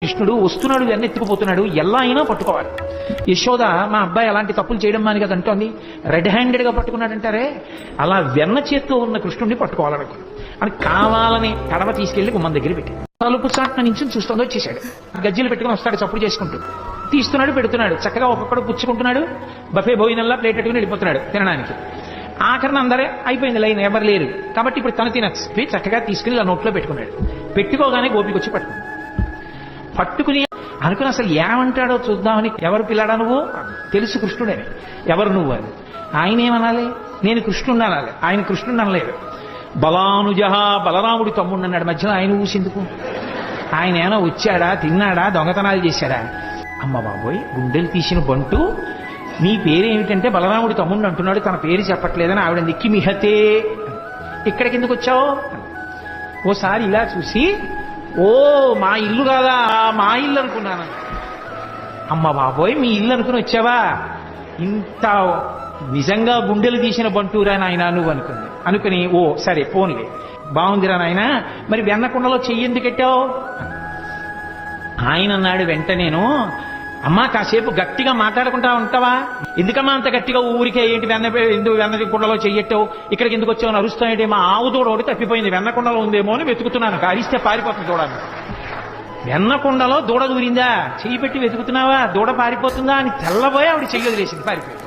కృష్ణుడు వస్తున్నాడు, వెన్న ఎత్తుకుపోతున్నాడు, ఎలా అయినా పట్టుకోవాలి. యశోద మా అబ్బాయి అలాంటి తప్పులు చేయడం మాని కదా అంటోంది, రెడ్ హ్యాండెడ్ గా పట్టుకున్నాడంటారే, అలా వెన్న చేత్తో ఉన్న కృష్ణుడిని పట్టుకోవాలనుకో అని కావాలని కడవ తీసుకెళ్లి గుమ్మం దగ్గర పెట్టి తలుపు చాట్న నుంచి చూస్తుందో వచ్చేసాడు. గజ్జలు పెట్టుకుని వస్తాడు చప్పుడు చేసుకుంటూ, తీస్తున్నాడు పెడుతున్నాడు, చక్కగా ఒక్కొక్కడు పుచ్చుకుంటున్నాడు, బఫే భోజనంలా ప్లేట్ పెట్టుకుని వెళ్ళిపోతున్నాడు తినడానికి. ఆఖరణ అందరే అయిపోయింది, లైన్ ఎవరు లేరు కాబట్టి ఇప్పుడు తను తినచ్చు చక్కగా తీసుకుని ఇలా నోట్లో పెట్టుకున్నాడు. పెట్టుకోగానే గోపికి వచ్చి పట్టుకుని అనుకుని అసలు ఏమంటాడో చూద్దామని, ఎవరు పిల్లాడా నువ్వు, తెలుసు కృష్ణుడే, ఎవరు నువ్వు అని. ఆయన ఏమనాలి, నేను కృష్ణుడు అనాలి. ఆయన కృష్ణుడు అనలేదు. బలానుజహ, బలరాముడి తమ్ముడు అన్నాడు. మధ్యలో ఆయన ఊసిందుకు? ఆయన ఏమైనా వచ్చాడా, తిన్నాడా, దొంగతనాలు చేశాడా? అమ్మ బాబోయ్, గుండెలు తీసిన బంటు, నీ పేరేమిటంటే బలరాముడి తమ్ముడు అంటున్నాడు, తన పేరు చెప్పట్లేదని ఆవిడ దిక్కి మిహతే, ఇక్కడికి ఎందుకు వచ్చావు? ఓసారి ఇలా చూసి, ఓ మా ఇల్లు కాదా, మా ఇల్లు అనుకున్నాను. అమ్మ బాబోయ్, మీ ఇల్లు అనుకుని వచ్చావా, ఇంత నిజంగా గుండెలు తీసిన బంటూరా నాయన నువ్వు అనుకుని ఓ సరే పోన్లే బాగుందిరా నాయన, మరి వెన్నకుండలో చెయ్యి ఎందుకు పెట్టావు? ఆయన అన్నాడు వెంటనేను, అమ్మా కాసేపు గట్టిగా మాట్లాడుకుంటా ఉంటావా, ఎందుకమ్మా అంత గట్టిగా ఊరికే ఏంటి వెన్న కుండలో చెయ్యట్టావు, ఇక్కడికి ఎందుకు వచ్చావు అరుస్తాయంటే, మా ఆవు దూడ ఒకటి తప్పిపోయింది, వెన్నకుండలో ఉందేమో అని వెతుకుతున్నాను, అరిస్తే పారిపోతుంది దూడని. వెన్నకుండలో దూడ దూరిందా, చెయ్యి పెట్టి వెతుకుతున్నావా, దూడ పారిపోతుందా అని తెల్లబోయి ఆవిడ చెయ్యి వదిలేసింది, పారిపోయింది.